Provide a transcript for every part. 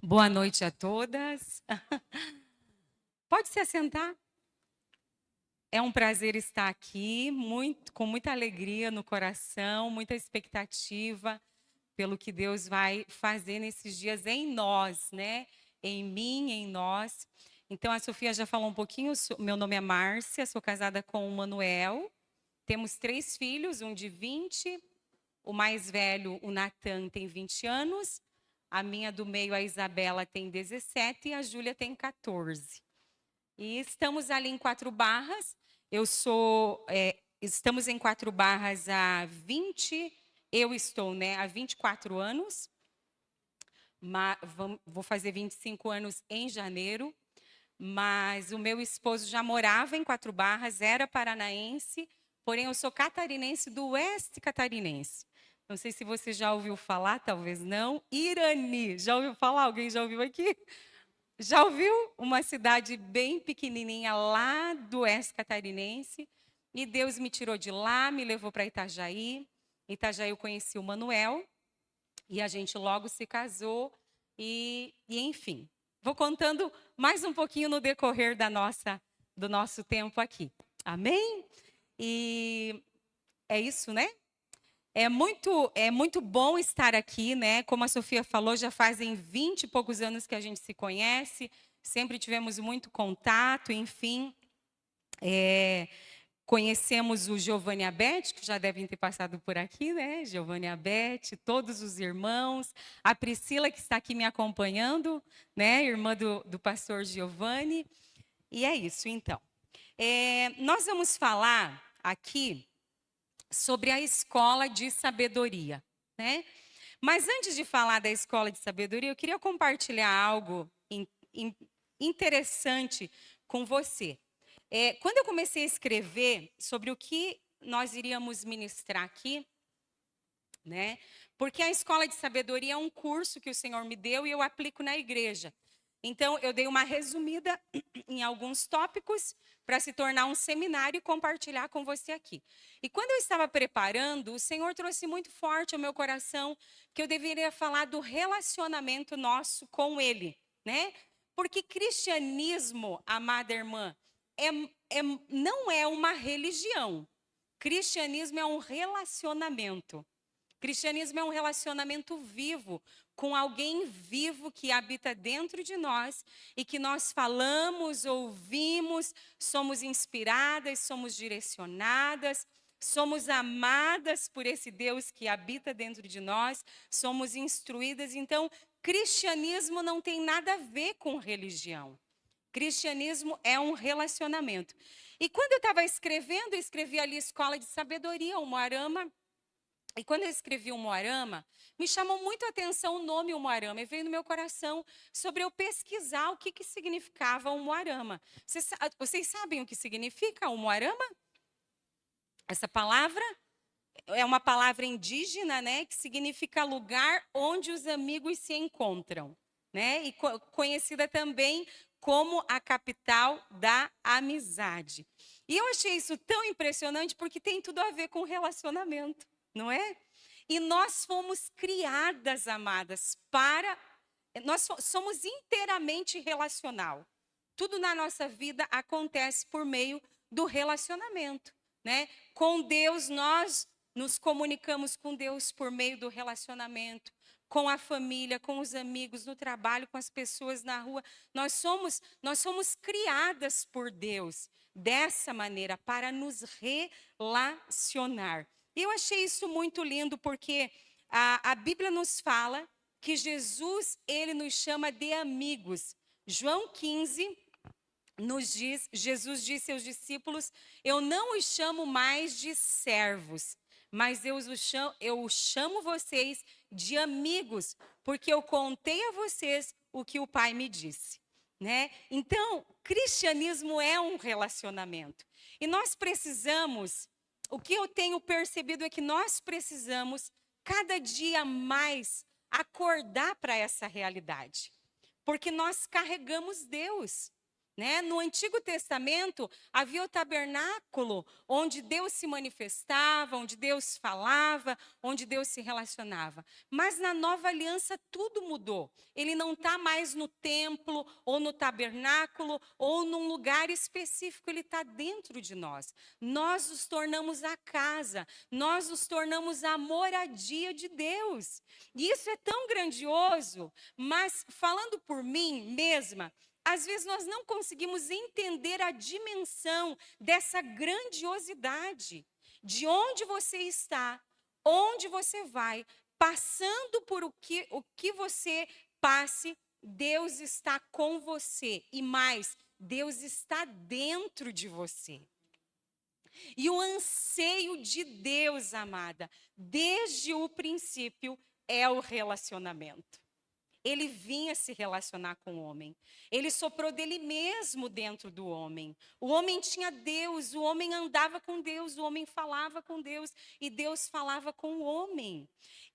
Boa noite a todas. Pode se assentar. É um prazer estar aqui, com muita alegria no coração, muita expectativa pelo que Deus vai fazer nesses dias em nós, né? Em mim, em nós. Então, a Sofia já falou um pouquinho. Meu nome é Márcia, sou casada com o Manuel. Temos 3 filhos, um de 20, o mais velho, o Natan, tem 20 anos. A minha do meio, a Isabela, tem 17 e a Júlia tem 14. E estamos ali em 4 Barras. Estamos em 4 Barras há 24 anos. Vou fazer 25 anos em janeiro. Mas o meu esposo já morava em 4 Barras, era paranaense, porém eu sou catarinense do oeste catarinense. Não sei se você já ouviu falar, talvez não. Irani, já ouviu falar? Alguém já ouviu aqui? Já ouviu? Uma cidade bem pequenininha lá do oeste catarinense. E Deus me tirou de lá, me levou para Itajaí. Em Itajaí eu conheci o Manuel e a gente logo se casou e enfim. Vou contando mais um pouquinho no decorrer do nosso tempo aqui. Amém? E é isso, né? É muito bom estar aqui, né? Como a Sofia falou, já fazem 20 e poucos anos que a gente se conhece, sempre tivemos muito contato, enfim. Conhecemos o Giovanni e a Beth, que já devem ter passado por aqui, né? Giovanni e a Beth, todos os irmãos. A Priscila, que está aqui me acompanhando, né? Irmã do pastor Giovanni. E é isso, então. Nós vamos falar aqui sobre a escola de sabedoria, né? Mas antes de falar da escola de sabedoria, eu queria compartilhar algo interessante com você. Quando eu comecei a escrever sobre o que nós iríamos ministrar aqui, né? Porque a escola de sabedoria é um curso que o Senhor me deu e eu aplico na igreja. Então, eu dei uma resumida em alguns tópicos para se tornar um seminário e compartilhar com você aqui. E quando eu estava preparando, o Senhor trouxe muito forte ao meu coração que eu deveria falar do relacionamento nosso com Ele, né? Porque cristianismo, amada irmã, não é uma religião. Cristianismo é um relacionamento. Cristianismo é um relacionamento vivo, com alguém vivo que habita dentro de nós e que nós falamos, ouvimos, somos inspiradas, somos direcionadas, somos amadas por esse Deus que habita dentro de nós, somos instruídas. Então, cristianismo não tem nada a ver com religião. Cristianismo é um relacionamento. E quando eu estava escrevendo, eu escrevi ali Escola de Sabedoria, o Moarama. E quando eu escrevi o Moarama, me chamou muito a atenção o nome Moarama. E veio no meu coração sobre eu pesquisar o que significava o Moarama. Vocês sabem o que significa o Moarama? Essa palavra é uma palavra indígena, né, que significa lugar onde os amigos se encontram, né? E conhecida também como a capital da amizade. E eu achei isso tão impressionante porque tem tudo a ver com relacionamento, não é? E nós fomos criadas, amadas, nós somos inteiramente relacional. Tudo na nossa vida acontece por meio do relacionamento, né? Com Deus, nós nos comunicamos com Deus por meio do relacionamento, com a família, com os amigos, no trabalho, com as pessoas na rua. Nós somos criadas por Deus dessa maneira, para nos relacionar. E eu achei isso muito lindo, porque a Bíblia nos fala que Jesus, ele nos chama de amigos. João 15 nos diz, Jesus disse aos discípulos: eu não os chamo mais de servos, mas eu chamo vocês de amigos, porque eu contei a vocês o que o Pai me disse, né? Então, cristianismo é um relacionamento. E nós precisamos, o que eu tenho percebido é que nós precisamos cada dia mais acordar para essa realidade. Porque nós carregamos Deus. né? No Antigo Testamento, havia o tabernáculo, onde Deus se manifestava, onde Deus falava, onde Deus se relacionava. Mas na Nova Aliança, tudo mudou. Ele não está mais no templo, ou no tabernáculo, ou num lugar específico, ele está dentro de nós. Nós nos tornamos a casa, nós nos tornamos a moradia de Deus. E isso é tão grandioso, mas falando por mim mesma, às vezes nós não conseguimos entender a dimensão dessa grandiosidade, de onde você está, onde você vai, passando por o que você passe, Deus está com você. E mais, Deus está dentro de você. E o anseio de Deus, amada, desde o princípio, é o relacionamento. Ele vinha se relacionar com o homem. Ele soprou dele mesmo dentro do homem. O homem tinha Deus, o homem andava com Deus, o homem falava com Deus e Deus falava com o homem.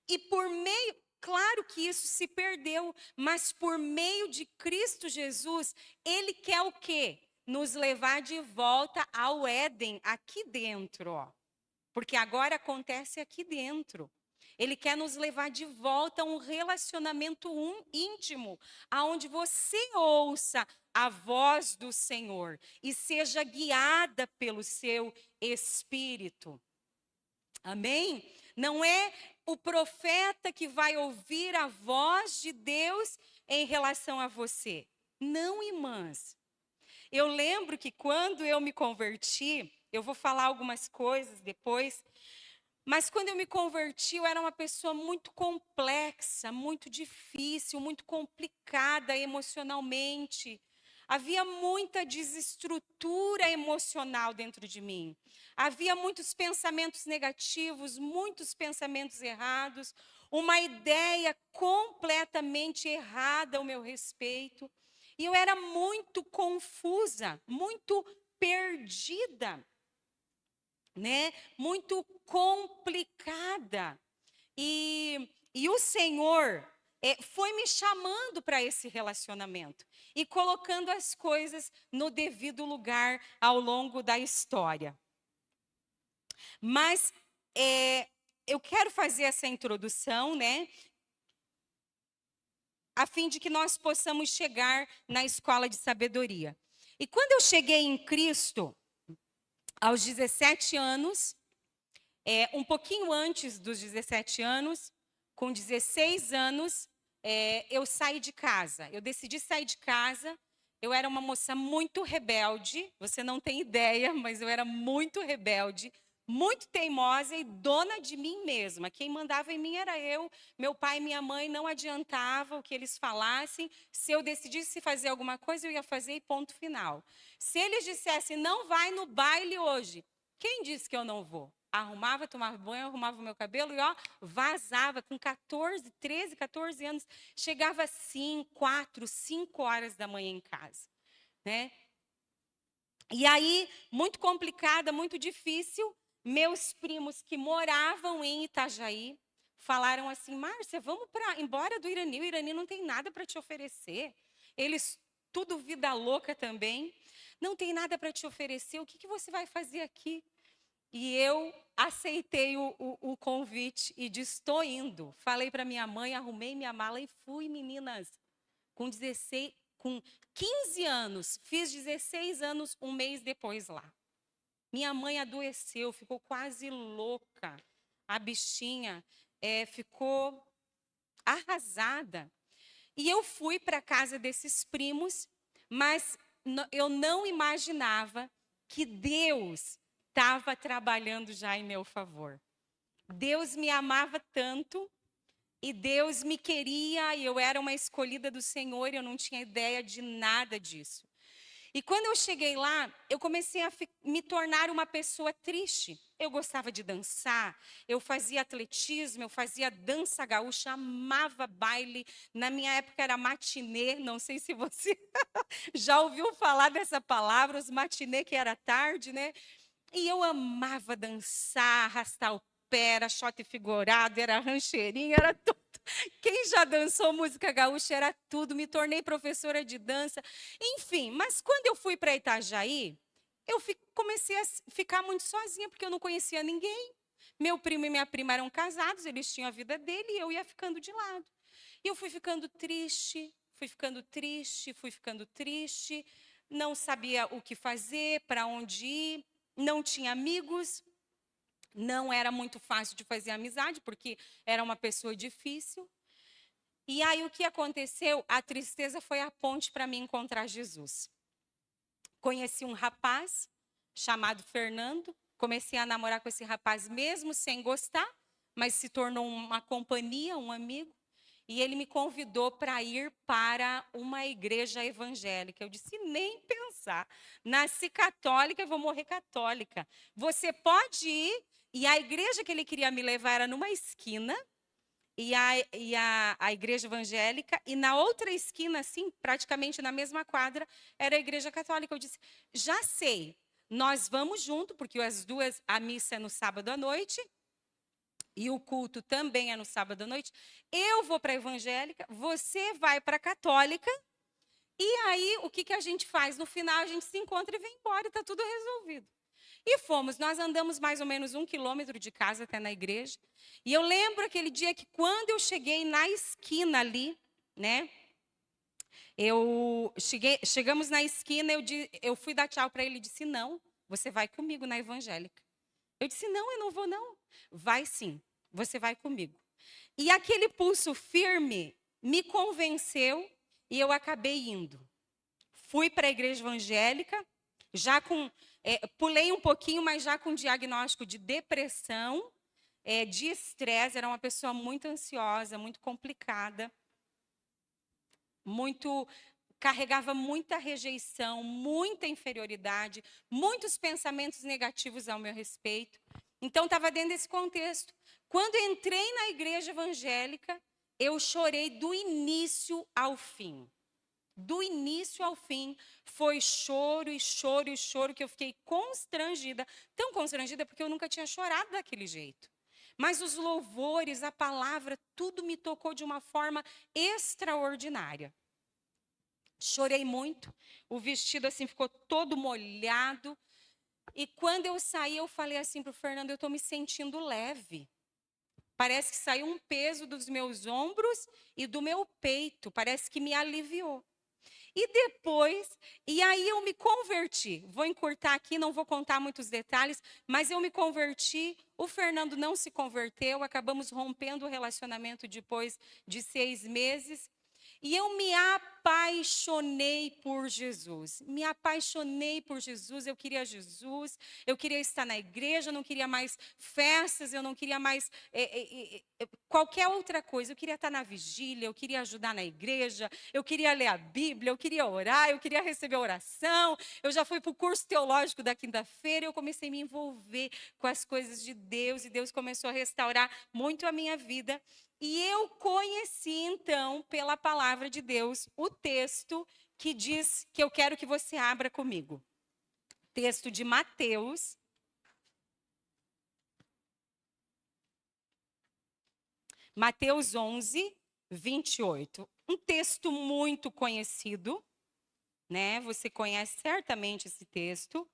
E por meio, claro que isso se perdeu, mas por meio de Cristo Jesus, ele quer o quê? Nos levar de volta ao Éden, aqui dentro, ó. Porque agora acontece aqui dentro. Ele quer nos levar de volta a um relacionamento íntimo, aonde você ouça a voz do Senhor e seja guiada pelo seu Espírito. Amém? Não é o profeta que vai ouvir a voz de Deus em relação a você. Não, irmãs. Eu lembro que quando eu me converti, eu vou falar algumas coisas depois, mas quando eu me converti, eu era uma pessoa muito complexa, muito difícil, muito complicada emocionalmente. Havia muita desestrutura emocional dentro de mim. Havia muitos pensamentos negativos, muitos pensamentos errados, uma ideia completamente errada ao meu respeito. E eu era muito confusa, muito perdida, né? Muito complicada. E o Senhor foi me chamando para esse relacionamento e colocando as coisas no devido lugar ao longo da história. Mas eu quero fazer essa introdução, né? A fim de que nós possamos chegar na escola de sabedoria. E quando eu cheguei em Cristo, aos 17 anos, um pouquinho antes dos 17 anos, com 16 anos, eu saí de casa. Eu decidi sair de casa. Eu era uma moça muito rebelde, você não tem ideia, mas eu era muito rebelde, muito teimosa e dona de mim mesma. Quem mandava em mim era eu, meu pai e minha mãe, não adiantava o que eles falassem. Se eu decidisse fazer alguma coisa, eu ia fazer e ponto final. Se eles dissessem, não vai no baile hoje, quem disse que eu não vou? Arrumava, tomava banho, arrumava o meu cabelo e vazava com 14, 13, 14 anos. Chegava assim, 4, 5 horas da manhã em casa, né? E aí, muito complicada, muito difícil, meus primos que moravam em Itajaí falaram assim, Márcia, vamos embora do Irani, o Irani não tem nada para te oferecer. Eles, tudo vida louca também, não tem nada para te oferecer, o que você vai fazer aqui? E eu aceitei o convite e disse, estou indo. Falei para minha mãe, arrumei minha mala e fui, meninas. Com 15 anos, fiz 16 anos um mês depois lá. Minha mãe adoeceu, ficou quase louca. A bichinha ficou arrasada. E eu fui para a casa desses primos, mas eu não imaginava que Deus estava trabalhando já em meu favor. Deus me amava tanto e Deus me queria e eu era uma escolhida do Senhor e eu não tinha ideia de nada disso. E quando eu cheguei lá, eu comecei a me tornar uma pessoa triste. Eu gostava de dançar, eu fazia atletismo, eu fazia dança gaúcha, amava baile. Na minha época era matinê, não sei se você já ouviu falar dessa palavra, os matinê que era tarde, né? E eu amava dançar, arrastar o pé, era shot figurado, era rancheirinha, era tudo. Quem já dançou música gaúcha era tudo. Me tornei professora de dança. Enfim, mas quando eu fui para Itajaí, comecei a ficar muito sozinha, porque eu não conhecia ninguém. Meu primo e minha prima eram casados, eles tinham a vida dele e eu ia ficando de lado. E eu fui ficando triste, fui ficando triste, fui ficando triste. Não sabia o que fazer, para onde ir, não tinha amigos. Não era muito fácil de fazer amizade, porque era uma pessoa difícil. E aí o que aconteceu? A tristeza foi a ponte para mim encontrar Jesus. Conheci um rapaz chamado Fernando, comecei a namorar com esse rapaz mesmo sem gostar, mas se tornou uma companhia, um amigo. E ele me convidou para ir para uma igreja evangélica. Eu disse, nem pensar. Nasci católica, vou morrer católica. Você pode ir. E a igreja que ele queria me levar era numa esquina, a igreja evangélica, e na outra esquina, assim, praticamente na mesma quadra, era a igreja católica. Eu disse, já sei, nós vamos junto, porque a missa é no sábado à noite, e o culto também é no sábado à noite. Eu vou para a evangélica, você vai para a católica, e aí o que a gente faz? No final a gente se encontra e vem embora, e está tudo resolvido. E fomos, nós andamos mais ou menos 1 quilômetro de casa até na igreja. E eu lembro aquele dia que quando eu cheguei na esquina ali, né? Chegamos na esquina, eu fui dar tchau para ele e disse, não, você vai comigo na evangélica. Eu disse, não, eu não vou não. Vai sim, você vai comigo. E aquele pulso firme me convenceu e eu acabei indo. Fui para a igreja evangélica, já pulei um pouquinho, mas já com diagnóstico de depressão, de estresse. Era uma pessoa muito ansiosa, muito complicada, carregava muita rejeição, muita inferioridade, muitos pensamentos negativos ao meu respeito. Então, estava dentro desse contexto. Quando entrei na igreja evangélica, eu chorei do início ao fim. Do início ao fim, foi choro e choro e choro, que eu fiquei constrangida. Tão constrangida porque eu nunca tinha chorado daquele jeito. Mas os louvores, a palavra, tudo me tocou de uma forma extraordinária. Chorei muito, o vestido assim ficou todo molhado. E quando eu saí, eu falei assim para o Fernando, eu estou me sentindo leve. Parece que saiu um peso dos meus ombros e do meu peito, parece que me aliviou. E aí eu me converti. Vou encurtar aqui, não vou contar muitos detalhes, mas eu me converti. O Fernando não se converteu, acabamos rompendo o relacionamento depois de 6 meses. E eu me apaixonei por Jesus. Me apaixonei por Jesus. Eu queria Jesus. Eu queria estar na igreja. Eu não queria mais festas. Eu não queria mais qualquer outra coisa. Eu queria estar na vigília. Eu queria ajudar na igreja. Eu queria ler a Bíblia. Eu queria orar. Eu queria receber oração. Eu já fui para o curso teológico da quinta-feira. Eu comecei a me envolver com as coisas de Deus. E Deus começou a restaurar muito a minha vida. E eu conheci, então, pela palavra de Deus, o texto que diz que eu quero que você abra comigo. Texto de Mateus. Mateus 11, 28. Um texto muito conhecido, né? Você conhece certamente esse texto.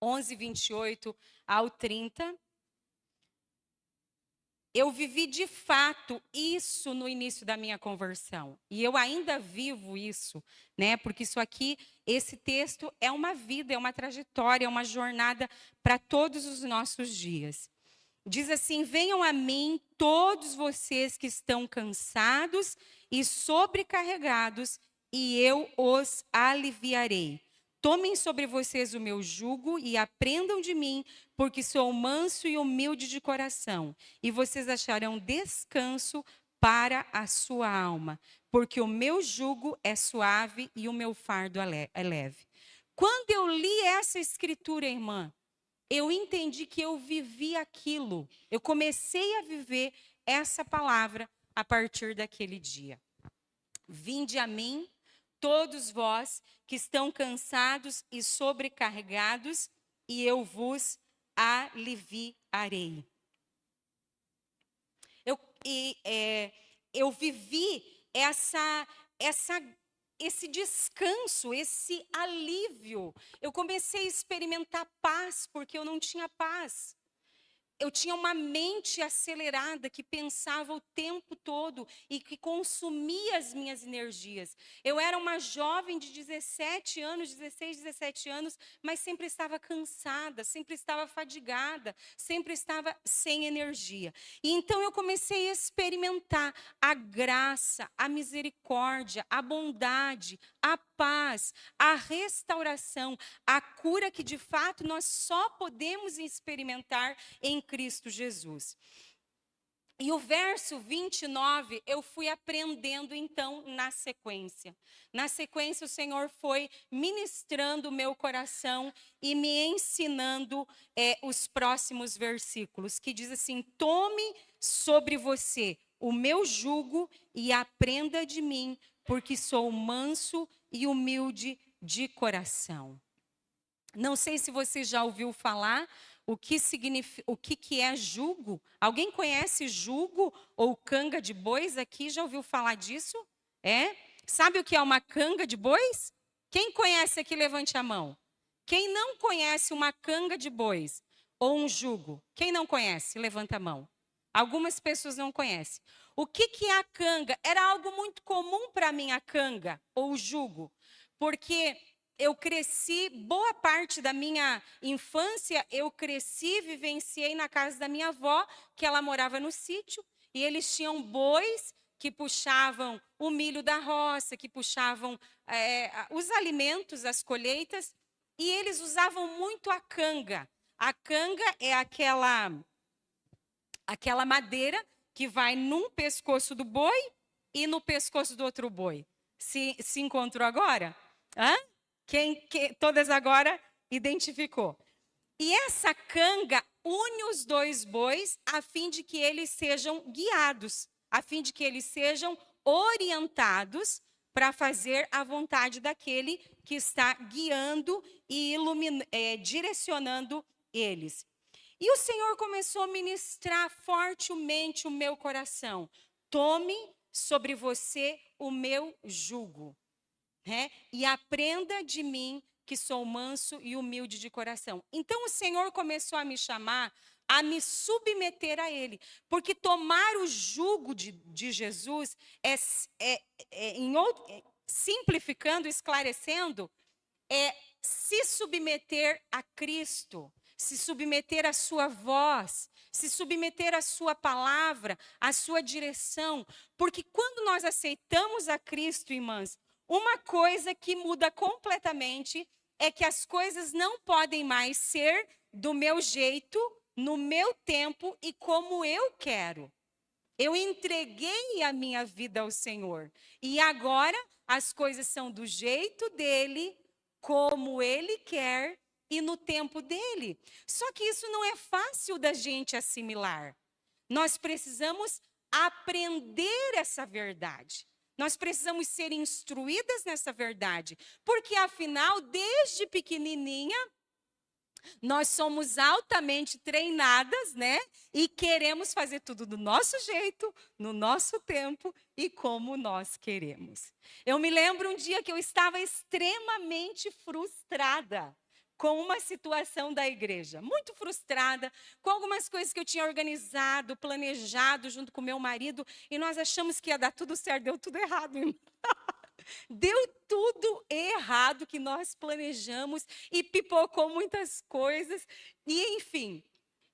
11, 28 ao 30. Eu vivi de fato isso no início da minha conversão. E eu ainda vivo isso, né? Porque isso aqui, esse texto é uma vida, é uma trajetória, é uma jornada para todos os nossos dias. Diz assim: venham a mim todos vocês que estão cansados e sobrecarregados, e eu os aliviarei. Tomem sobre vocês o meu jugo e aprendam de mim, porque sou manso e humilde de coração, e vocês acharão descanso para a sua alma, porque o meu jugo é suave e o meu fardo é leve. Quando eu li essa escritura, irmã, eu entendi que eu vivi aquilo. Eu comecei a viver essa palavra a partir daquele dia. Vinde a mim, todos vós que estão cansados e sobrecarregados, e eu vos aliviarei. Eu vivi esse descanso, esse alívio. Eu comecei a experimentar paz, porque eu não tinha paz. Eu tinha uma mente acelerada que pensava o tempo todo e que consumia as minhas energias. Eu era uma jovem de 17 anos, 16, 17 anos, mas sempre estava cansada, sempre estava fadigada, sempre estava sem energia. E então eu comecei a experimentar a graça, a misericórdia, a bondade, a paz, a restauração, a cura que de fato nós só podemos experimentar em Cristo Jesus. E o verso 29, eu fui aprendendo então na sequência. Na sequência, o Senhor foi ministrando o meu coração e me ensinando os próximos versículos, que diz assim: tome sobre você o meu jugo e aprenda de mim, porque sou manso e humilde de coração. Não sei se você já ouviu falar o que significa, o que é jugo. Alguém conhece jugo ou canga de bois aqui? Já ouviu falar disso? É? Sabe o que é uma canga de bois? Quem conhece aqui, levante a mão. Quem não conhece uma canga de bois ou um jugo? Quem não conhece, levanta a mão. Algumas pessoas não conhecem. O que é a canga? Era algo muito comum para mim, a canga ou o jugo, porque eu cresci, boa parte da minha infância, eu cresci, vivenciei na casa da minha avó, que ela morava no sítio, e eles tinham bois que puxavam o milho da roça, que puxavam os alimentos, as colheitas, e eles usavam muito a canga. A canga é aquela madeira que vai num pescoço do boi e no pescoço do outro boi. Se encontrou agora? Hã? Todas agora identificou. E essa canga une os dois bois a fim de que eles sejam guiados, a fim de que eles sejam orientados para fazer a vontade daquele que está guiando e direcionando eles. E o Senhor começou a ministrar fortemente o meu coração. Tome sobre você o meu jugo. E aprenda de mim, que sou manso e humilde de coração. Então o Senhor começou a me chamar a me submeter a Ele. Porque tomar o jugo de Jesus simplificando, esclarecendo, é se submeter a Cristo, se submeter à sua voz, se submeter à sua palavra, à sua direção. Porque quando nós aceitamos a Cristo, irmãs, uma coisa que muda completamente é que as coisas não podem mais ser do meu jeito, no meu tempo e como eu quero. Eu entreguei a minha vida ao Senhor. E agora as coisas são do jeito dele, como ele quer e no tempo dele. Só que isso não é fácil da gente assimilar. Nós precisamos aprender essa verdade. Nós precisamos ser instruídas nessa verdade, porque afinal, desde pequenininha, nós somos altamente treinadas, né? E queremos fazer tudo do nosso jeito, no nosso tempo e como nós queremos. Eu me lembro um dia que eu estava extremamente frustrada com uma situação da igreja, muito frustrada com algumas coisas que eu tinha organizado, planejado junto com meu marido, e nós achamos que ia dar tudo certo, deu tudo errado, irmão. Deu tudo errado que nós planejamos e pipocou muitas coisas. E, enfim,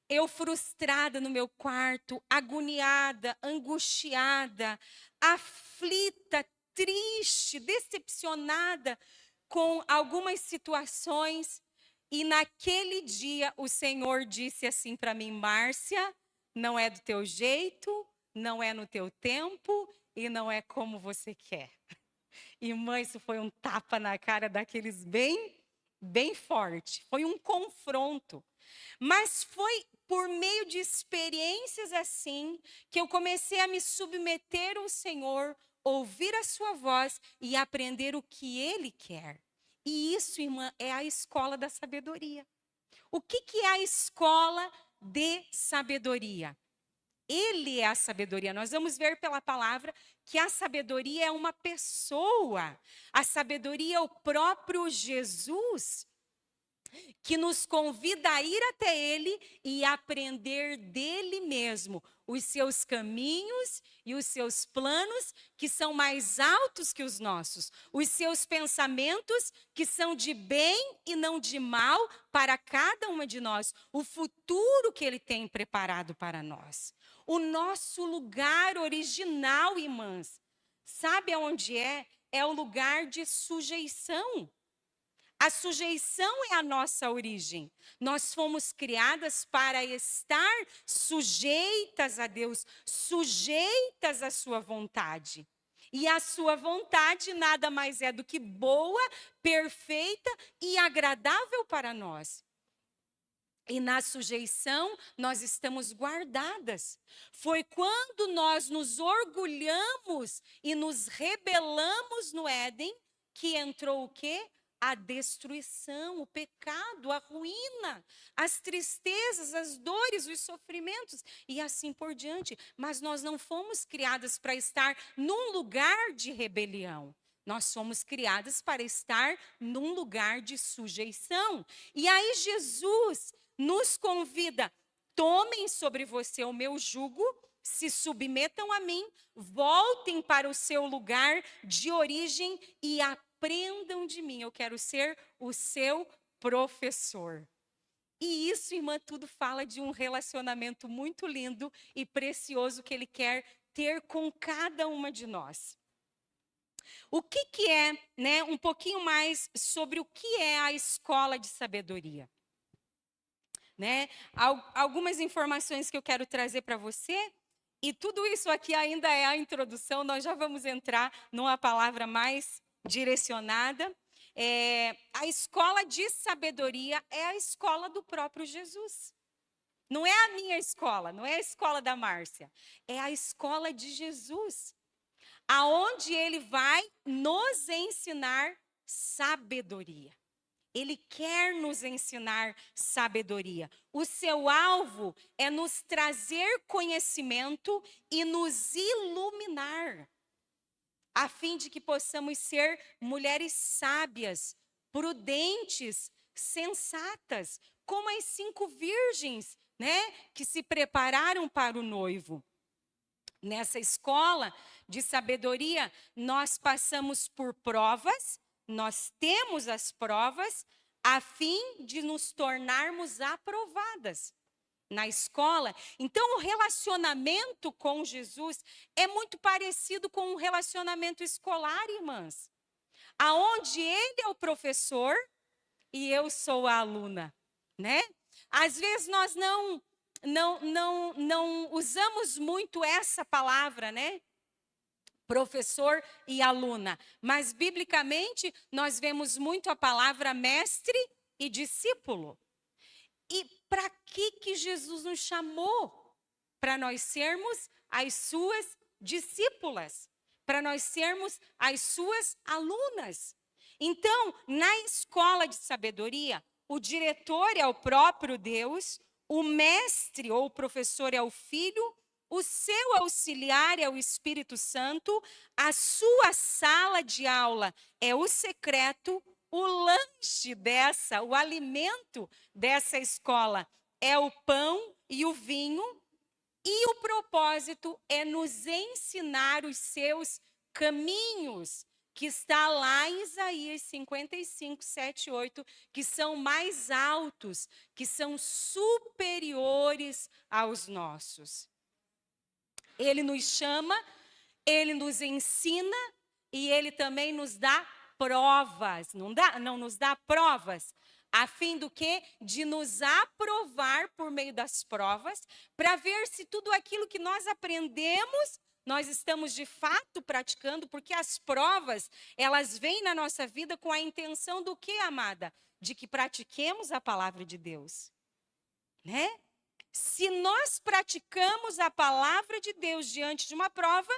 eu frustrada no meu quarto, agoniada, angustiada, aflita, triste, decepcionada com algumas situações. E naquele dia o Senhor disse assim para mim: Márcia, não é do teu jeito, não é no teu tempo e não é como você quer. Irmã, isso foi um tapa na cara daqueles bem forte. Foi um confronto. Mas foi por meio de experiências assim que eu comecei a me submeter ao Senhor ouvir a sua voz e aprender o que ele quer. E isso, irmã, é a escola da sabedoria. O que é a escola de sabedoria? Ele é a sabedoria. Nós vamos ver pela palavra que a sabedoria é uma pessoa. A sabedoria é o próprio Jesus, que nos convida a ir até ele e aprender dele mesmo os seus caminhos e os seus planos, que são mais altos que os nossos, os seus pensamentos, que são de bem e não de mal para cada uma de nós, o futuro que ele tem preparado para nós, o nosso lugar original, irmãs. Sabe aonde é? É o lugar de sujeição. A sujeição é a nossa origem. Nós fomos criadas para estar sujeitas a Deus, sujeitas à sua vontade. E a sua vontade nada mais é do que boa, perfeita e agradável para nós. E na sujeição nós estamos guardadas. Foi quando nós nos orgulhamos e nos rebelamos no Éden que entrou o quê? A destruição, o pecado, a ruína, as tristezas, as dores, os sofrimentos e assim por diante. Mas nós não fomos criadas para estar num lugar de rebelião. Nós fomos criadas para estar num lugar de sujeição. E aí Jesus nos convida: tomem sobre você o meu jugo, se submetam a mim, voltem para o seu lugar de origem e aprendam de mim. Eu quero ser o seu professor. E isso, irmã, tudo fala de um relacionamento muito lindo e precioso que ele quer ter com cada uma de nós. O que é, né, um pouquinho mais sobre o que é a escola de sabedoria. Né? Algumas informações que eu quero trazer para você, e tudo isso aqui ainda é a introdução, nós já vamos entrar numa palavra mais direcionada. A escola de sabedoria é a escola do próprio Jesus. Não é a minha escola, não é a escola da Márcia, é a escola de Jesus, aonde ele vai nos ensinar sabedoria. Ele quer nos ensinar sabedoria. O seu alvo é nos trazer conhecimento e nos iluminar, a fim de que possamos ser mulheres sábias, prudentes, sensatas, como as 5 virgens, né, que se prepararam para o noivo. Nessa escola de sabedoria, nós passamos por provas. Nós temos as provas a fim de nos tornarmos aprovadas na escola. Então, o relacionamento com Jesus é muito parecido com um relacionamento escolar, irmãs, aonde ele é o professor e eu sou a aluna, né? Às vezes nós não usamos muito essa palavra, né? Professor e aluna. Mas, biblicamente, nós vemos muito a palavra mestre e discípulo. E para que Jesus nos chamou? Para nós sermos as suas discípulas. Para nós sermos as suas alunas. Então, na escola de sabedoria, o diretor é o próprio Deus, o mestre ou o professor é o Filho, o seu auxiliar é o Espírito Santo, a sua sala de aula é o secreto, o lanche o alimento dessa escola é o pão e o vinho, e o propósito é nos ensinar os seus caminhos, que está lá em Isaías 55, 7, 8, que são mais altos, que são superiores aos nossos. Ele nos chama, ele nos ensina e ele também nos dá provas. Não nos dá provas, a fim do quê? De nos aprovar por meio das provas, para ver se tudo aquilo que nós aprendemos, nós estamos de fato praticando, porque as provas, elas vêm na nossa vida com a intenção do quê, amada? De que pratiquemos a palavra de Deus, né? Se nós praticamos a palavra de Deus diante de uma prova,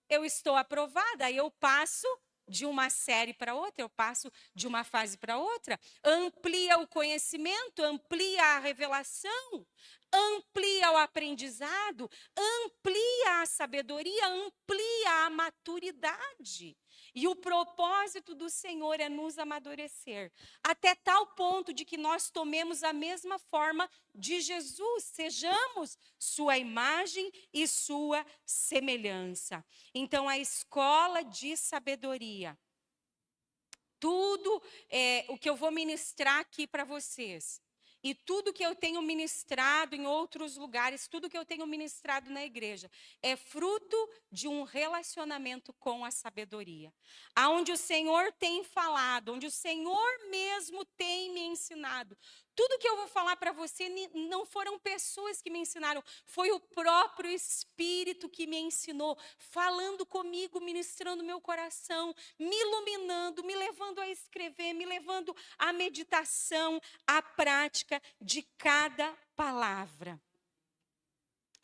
eu estou aprovada, aí eu passo de uma série para outra, eu passo de uma fase para outra, amplia o conhecimento, amplia a revelação, amplia o aprendizado, amplia a sabedoria, amplia a maturidade. E o propósito do Senhor é nos amadurecer, até tal ponto de que nós tomemos a mesma forma de Jesus, sejamos sua imagem e sua semelhança. Então, a escola de sabedoria, tudo o que eu vou ministrar aqui para vocês, e tudo que eu tenho ministrado em outros lugares, tudo que eu tenho ministrado na igreja, é fruto de um relacionamento com a sabedoria. Aonde o Senhor tem falado, onde o Senhor mesmo tem me ensinado. Tudo que eu vou falar para você não foram pessoas que me ensinaram, foi o próprio Espírito que me ensinou, falando comigo, ministrando meu coração, me iluminando, me levando a escrever, me levando à meditação, à prática de cada palavra.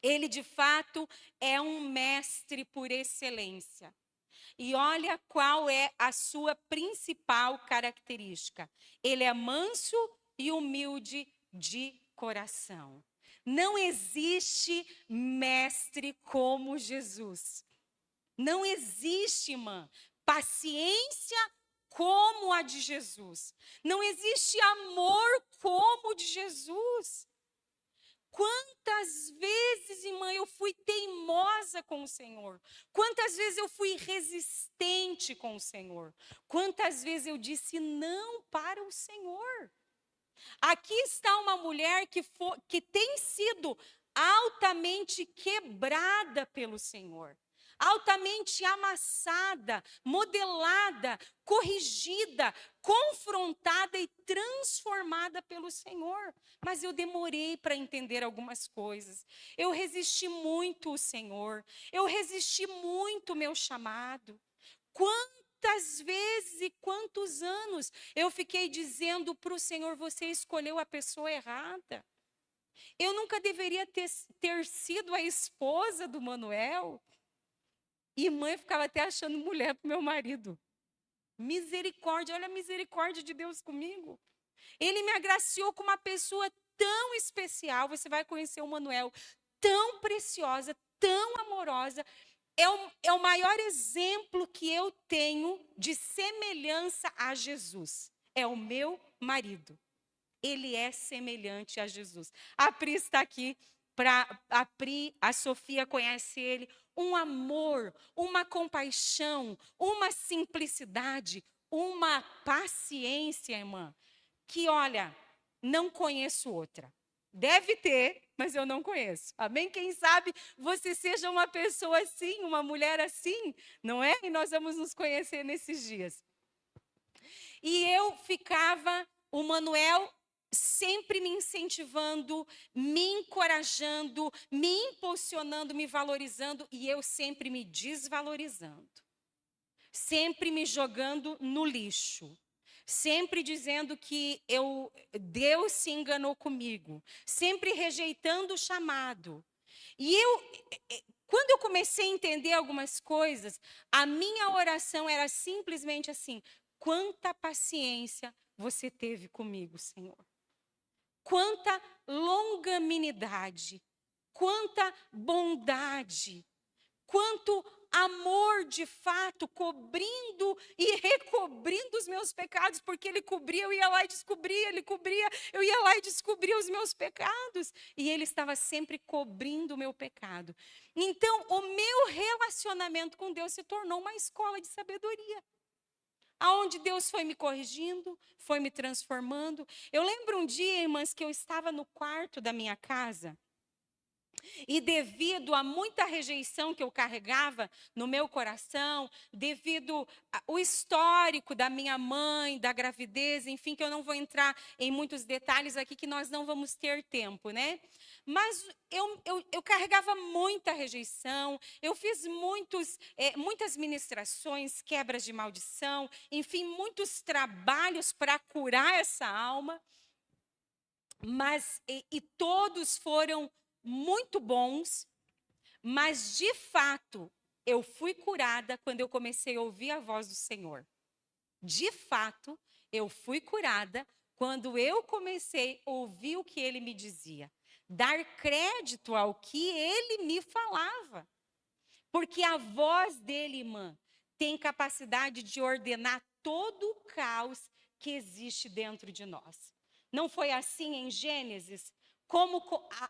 Ele, de fato, é um mestre por excelência. E olha qual é a sua principal característica. Ele é manso e humilde de coração. Não existe mestre como Jesus. Não existe, irmã, paciência como a de Jesus. Não existe amor como o de Jesus. Quantas vezes, irmã, eu fui teimosa com o Senhor? Quantas vezes eu fui resistente com o Senhor? Quantas vezes eu disse não para o Senhor? Aqui está uma mulher que tem sido altamente quebrada pelo Senhor, altamente amassada, modelada, corrigida, confrontada e transformada pelo Senhor. Mas eu demorei para entender algumas coisas. Eu resisti muito o Senhor. Eu resisti muito o meu chamado. Quantas vezes e quantos anos eu fiquei dizendo para o Senhor, você escolheu a pessoa errada. Eu nunca deveria ter sido a esposa do Manuel. E mãe ficava até achando mulher para o meu marido. Misericórdia, olha a misericórdia de Deus comigo. Ele me agraciou com uma pessoa tão especial. Você vai conhecer o Manuel, tão preciosa, tão amorosa. É o maior exemplo que eu tenho de semelhança a Jesus. É o meu marido. Ele é semelhante a Jesus. A Pri está aqui. A Sofia conhece ele. Um amor, uma compaixão, uma simplicidade, uma paciência, irmã, que, olha, não conheço outra. Deve ter, mas eu não conheço. Amém? Quem sabe você seja uma pessoa assim, uma mulher assim, não é? E nós vamos nos conhecer nesses dias. E eu ficava, o Manuel sempre me incentivando, me encorajando, me impulsionando, me valorizando, e eu sempre me desvalorizando. Sempre me jogando no lixo. Sempre dizendo que Deus se enganou comigo. Sempre rejeitando o chamado. E quando eu comecei a entender algumas coisas, a minha oração era simplesmente assim: quanta paciência você teve comigo, Senhor. Quanta longanimidade, quanta bondade, quanto amor de fato, cobrindo e recobrindo os meus pecados, porque Ele cobria, eu ia lá e descobria, Ele cobria, eu ia lá e descobria os meus pecados, e Ele estava sempre cobrindo o meu pecado. Então, o meu relacionamento com Deus se tornou uma escola de sabedoria, aonde Deus foi me corrigindo, foi me transformando. Eu lembro um dia, irmãs, que eu estava no quarto da minha casa, e devido a muita rejeição que eu carregava no meu coração, devido ao histórico da minha mãe, da gravidez, enfim, que eu não vou entrar em muitos detalhes aqui, que nós não vamos ter tempo, né? Mas eu carregava muita rejeição, eu fiz muitas ministrações, quebras de maldição, enfim, muitos trabalhos para curar essa alma, mas e todos foram muito bons, mas de fato, eu fui curada quando eu comecei a ouvir a voz do Senhor. De fato, eu fui curada quando eu comecei a ouvir o que ele me dizia. Dar crédito ao que ele me falava. Porque a voz dele, irmã, tem capacidade de ordenar todo o caos que existe dentro de nós. Não foi assim em Gênesis? Como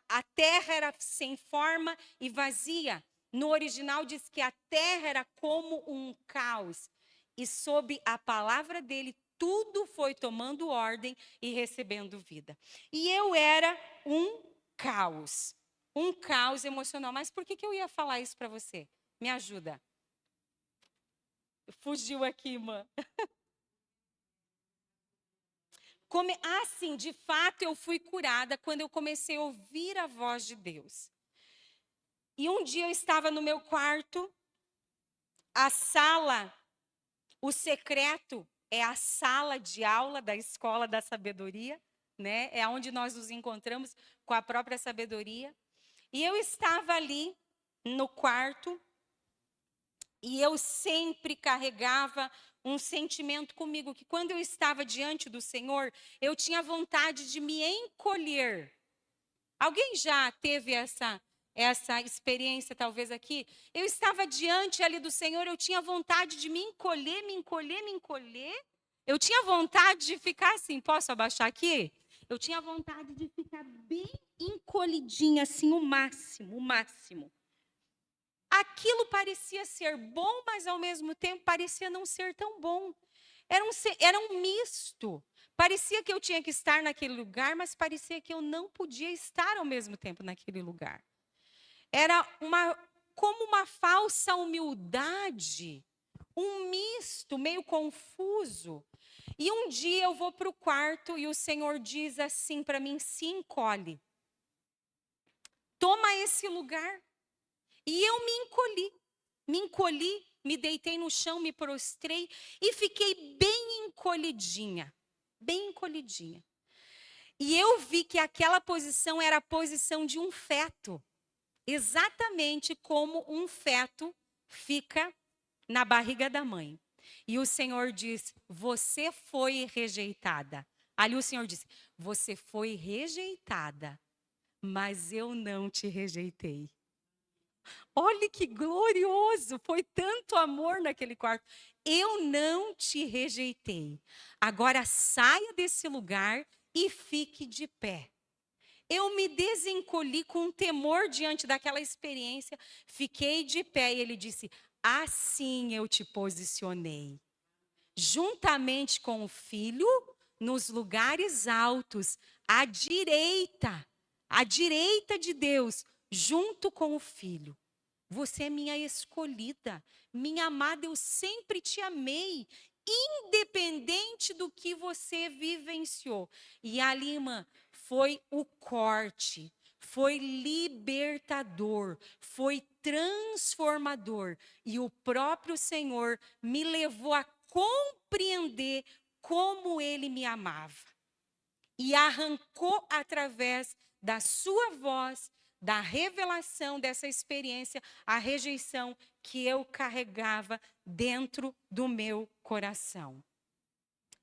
a terra era sem forma e vazia. No original diz que a terra era como um caos. E sob a palavra dele, tudo foi tomando ordem e recebendo vida. E eu era um caos. Um caos emocional. Mas por que eu ia falar isso para você? Me ajuda. Fugiu aqui, irmã. Sim, de fato eu fui curada quando eu comecei a ouvir a voz de Deus. E um dia eu estava no meu quarto, a sala, o secreto é a sala de aula da escola da sabedoria, né? É onde nós nos encontramos com a própria sabedoria. E eu estava ali no quarto e eu sempre carregava um sentimento comigo, que quando eu estava diante do Senhor, eu tinha vontade de me encolher. Alguém já teve essa experiência, talvez aqui? Eu estava diante ali do Senhor, eu tinha vontade de me encolher, me encolher, me encolher. Eu tinha vontade de ficar assim, posso abaixar aqui? Eu tinha vontade de ficar bem encolhidinha, assim, o máximo, o máximo. Aquilo parecia ser bom, mas ao mesmo tempo parecia não ser tão bom. Era um misto. Parecia que eu tinha que estar naquele lugar, mas parecia que eu não podia estar ao mesmo tempo naquele lugar. Era como uma falsa humildade, um misto meio confuso. E um dia eu vou para o quarto e o Senhor diz assim para mim: se encolhe. Toma esse lugar. E eu me encolhi, me deitei no chão, me prostrei e fiquei bem encolhidinha, bem encolhidinha. E eu vi que aquela posição era a posição de um feto, exatamente como um feto fica na barriga da mãe. E o Senhor diz: você foi rejeitada. Ali o Senhor disse: você foi rejeitada, mas eu não te rejeitei. Olha que glorioso, foi tanto amor naquele quarto. Eu não te rejeitei. Agora saia desse lugar e fique de pé. Eu me desencolhi com temor diante daquela experiência, fiquei de pé e ele disse: assim eu te posicionei, juntamente com o filho, nos lugares altos, à direita de Deus, junto com o filho. Você é minha escolhida, minha amada, eu sempre te amei, independente do que você vivenciou. E ali, irmã, foi o corte, foi libertador, foi transformador. E o próprio Senhor me levou a compreender como Ele me amava. E arrancou através da sua voz, da revelação dessa experiência, a rejeição que eu carregava dentro do meu coração.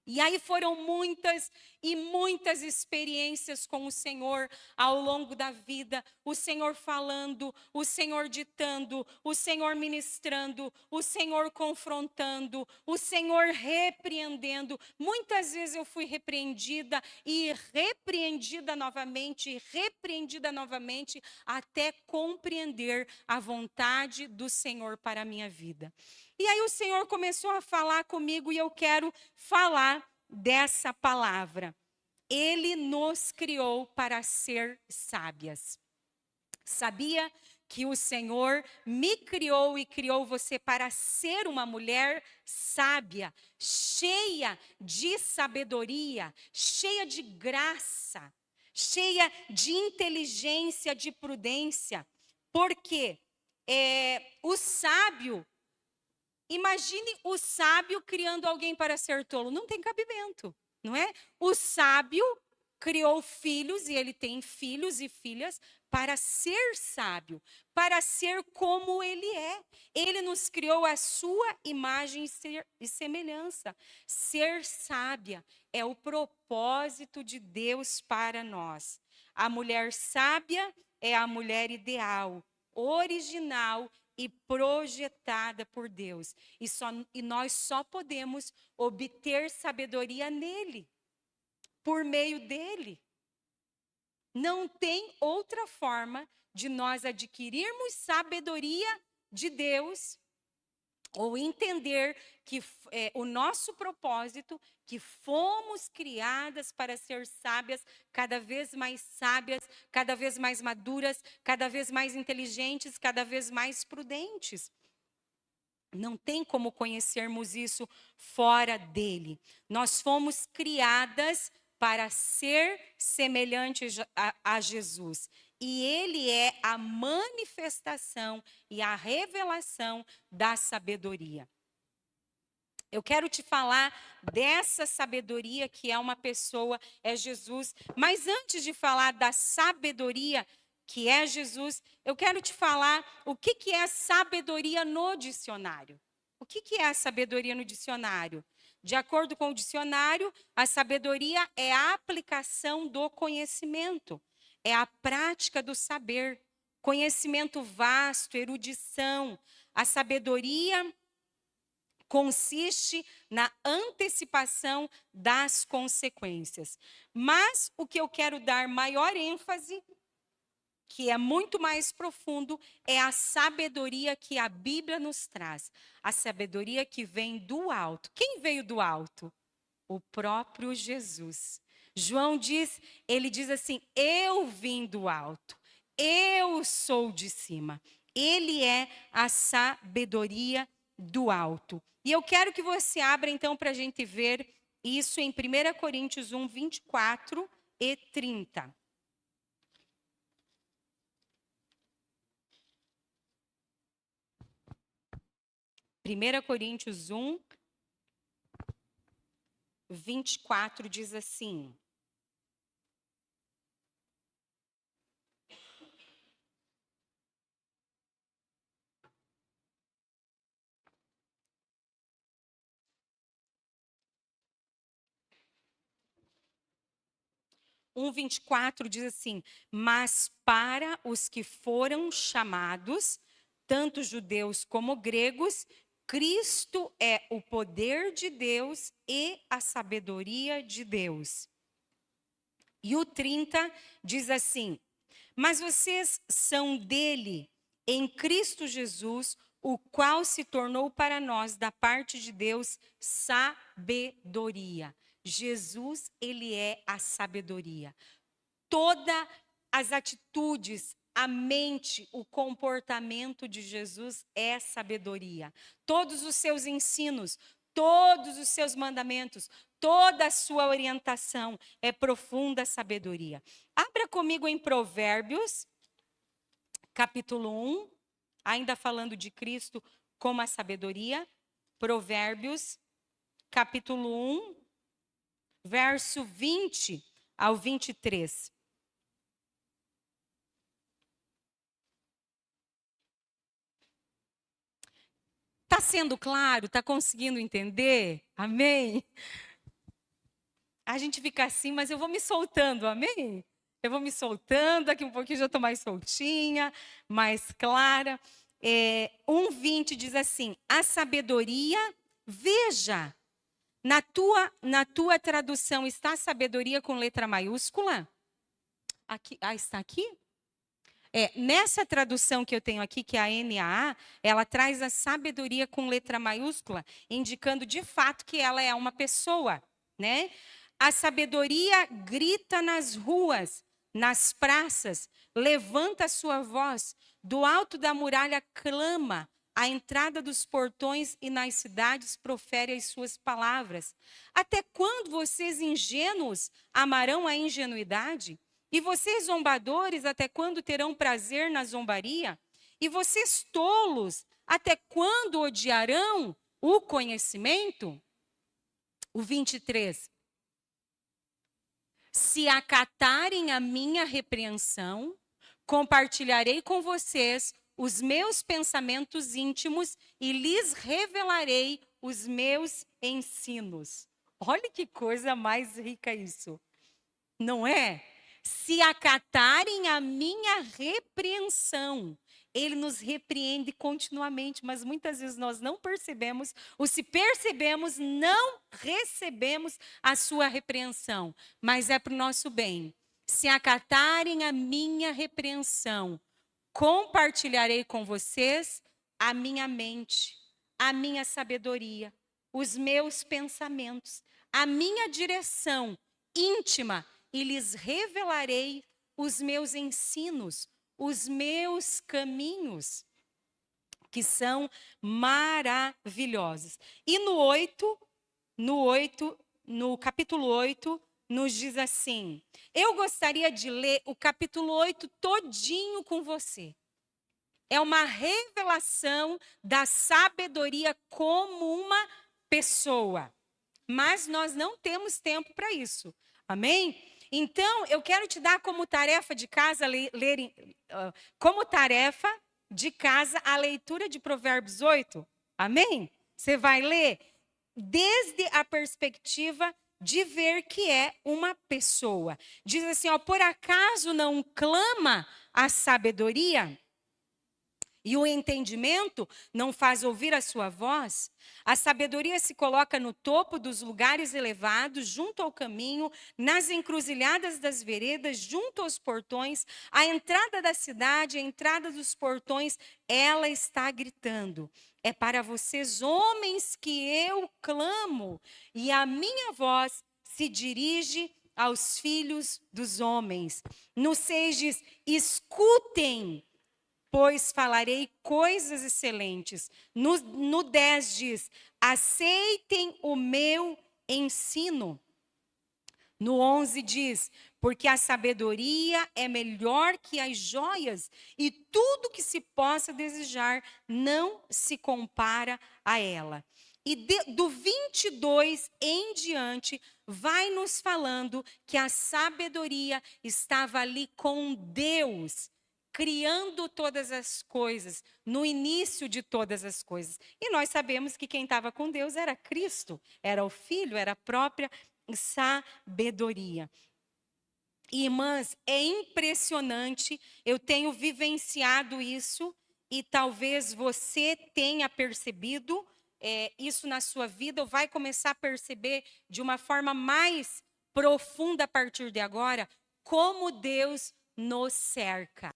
E aí foram muitas e muitas experiências com o Senhor ao longo da vida. O Senhor falando, o Senhor ditando, o Senhor ministrando, o Senhor confrontando, o Senhor repreendendo. Muitas vezes eu fui repreendida e repreendida novamente, até compreender a vontade do Senhor para a minha vida. E aí o Senhor começou a falar comigo e eu quero falar dessa palavra. Ele nos criou para ser sábias. Sabia que o Senhor me criou e criou você para ser uma mulher sábia, cheia de sabedoria, cheia de graça, cheia de inteligência, de prudência. Porque o sábio, imagine o sábio criando alguém para ser tolo. Não tem cabimento, não é? O sábio criou filhos, e ele tem filhos e filhas, para ser sábio, para ser como ele é. Ele nos criou à sua imagem e semelhança. Ser sábia é o propósito de Deus para nós. A mulher sábia é a mulher ideal, original e projetada por Deus. E nós só podemos obter sabedoria nele, por meio dele. Não tem outra forma de nós adquirirmos sabedoria de Deus ou entender que o nosso propósito, que fomos criadas para ser sábias, cada vez mais maduras, cada vez mais inteligentes, cada vez mais prudentes. Não tem como conhecermos isso fora dele. Nós fomos criadas para ser semelhantes a Jesus. E ele é a manifestação e a revelação da sabedoria. Eu quero te falar dessa sabedoria que é uma pessoa, é Jesus. Mas antes de falar da sabedoria que é Jesus, eu quero te falar o que é sabedoria no dicionário. O que é a sabedoria no dicionário? De acordo com o dicionário, a sabedoria é a aplicação do conhecimento, é a prática do saber, conhecimento vasto, erudição. A sabedoria consiste na antecipação das consequências. Mas o que eu quero dar maior ênfase, que é muito mais profundo, é a sabedoria que a Bíblia nos traz. A sabedoria que vem do alto. Quem veio do alto? O próprio Jesus. João diz, ele diz assim: eu vim do alto, eu sou de cima. Ele é a sabedoria do alto. E eu quero que você abra então para a gente ver isso em 1 Coríntios 1, 24 e 30. 1 Coríntios 1, 24 diz assim: um 24 diz assim: mas para os que foram chamados, tanto judeus como gregos, Cristo é o poder de Deus e a sabedoria de Deus. E o 30 diz assim: mas vocês são dele, em Cristo Jesus, o qual se tornou para nós, da parte de Deus, sabedoria. Jesus, ele é a sabedoria. Todas as atitudes, a mente, o comportamento de Jesus é sabedoria. Todos os seus ensinos, todos os seus mandamentos, toda a sua orientação é profunda sabedoria. Abra comigo em Provérbios, capítulo 1, ainda falando de Cristo como a sabedoria. Provérbios, capítulo 1, verso 20 ao 23. Está sendo claro? Está conseguindo entender? Amém? A gente fica assim, mas eu vou me soltando, amém? Eu vou me soltando, daqui um pouquinho já estou mais soltinha, mais clara. 1:20 diz assim: a sabedoria, veja, na tua tradução está sabedoria com letra maiúscula? Aqui, está aqui? Nessa tradução que eu tenho aqui, que é a NAA, ela traz a sabedoria com letra maiúscula, indicando de fato que ela é uma pessoa, né? A sabedoria grita nas ruas, nas praças, levanta a sua voz, do alto da muralha clama, à entrada dos portões e nas cidades profere as suas palavras. Até quando vocês ingênuos amarão a ingenuidade? E vocês zombadores, até quando terão prazer na zombaria? E vocês tolos, até quando odiarão o conhecimento? O 23. Se acatarem a minha repreensão, compartilharei com vocês os meus pensamentos íntimos e lhes revelarei os meus ensinos. Olha que coisa mais rica isso, não é? Se acatarem a minha repreensão, ele nos repreende continuamente, mas muitas vezes nós não percebemos, ou se percebemos, não recebemos a sua repreensão, mas é para o nosso bem. Se acatarem a minha repreensão, compartilharei com vocês a minha mente, a minha sabedoria, os meus pensamentos, a minha direção íntima e lhes revelarei os meus ensinos, os meus caminhos, que são maravilhosos. E no capítulo 8, nos diz assim: eu gostaria de ler o capítulo 8 todinho com você. É uma revelação da sabedoria como uma pessoa. Mas nós não temos tempo para isso. Amém? Então, eu quero te dar como tarefa de casa, como tarefa de casa, a leitura de Provérbios 8. Amém? Você vai ler desde a perspectiva de ver que é uma pessoa. Diz assim, ó, por acaso não clama a sabedoria? E o entendimento não faz ouvir a sua voz? A sabedoria se coloca no topo dos lugares elevados, junto ao caminho, nas encruzilhadas das veredas, junto aos portões, à entrada da cidade, à entrada dos portões, ela está gritando. É para vocês, homens, que eu clamo, e a minha voz se dirige aos filhos dos homens. No 6 diz, escutem, pois falarei coisas excelentes. No 10 diz, aceitem o meu ensino. No 11 diz, porque a sabedoria é melhor que as joias, e tudo que se possa desejar não se compara a ela. E do 22 em diante, vai nos falando que a sabedoria estava ali com Deus, criando todas as coisas, no início de todas as coisas. E nós sabemos que quem estava com Deus era Cristo, era o Filho, era a própria sabedoria. Irmãs, é impressionante, eu tenho vivenciado isso, e talvez você tenha percebido isso na sua vida, ou vai começar a perceber de uma forma mais profunda a partir de agora, como Deus nos cerca.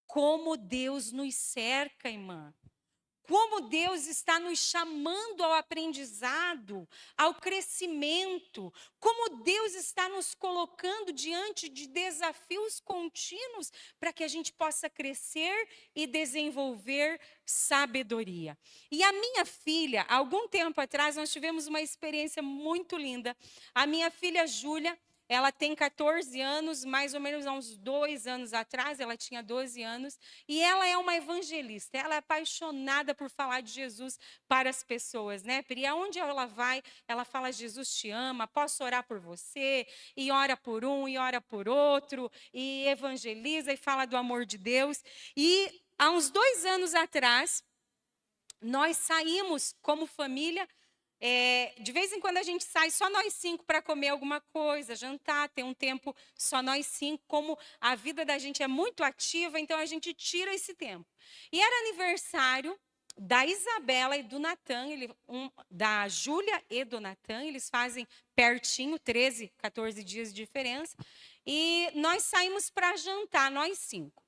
Como Deus nos cerca, irmã. Como Deus está nos chamando ao aprendizado, ao crescimento. Como Deus está nos colocando diante de desafios contínuos para que a gente possa crescer e desenvolver sabedoria. E a minha filha, há algum tempo atrás, nós tivemos uma experiência muito linda. A minha filha Júlia, ela tem 14 anos, mais ou menos há uns 2 anos atrás, ela tinha 12 anos, e ela é uma evangelista, ela é apaixonada por falar de Jesus para as pessoas, né, Pri? Aonde ela vai, ela fala, Jesus te ama, posso orar por você, e ora por um, e ora por outro, e evangeliza, e fala do amor de Deus. E há uns 2 anos atrás, nós saímos como família. De vez em quando a gente sai só nós 5 para comer alguma coisa, jantar, ter um tempo só nós 5. Como a vida da gente é muito ativa, então a gente tira esse tempo. E era aniversário da Isabela e do Natan, da Júlia e do Natan, eles fazem pertinho, 13, 14 dias de diferença. E nós saímos para jantar, nós 5.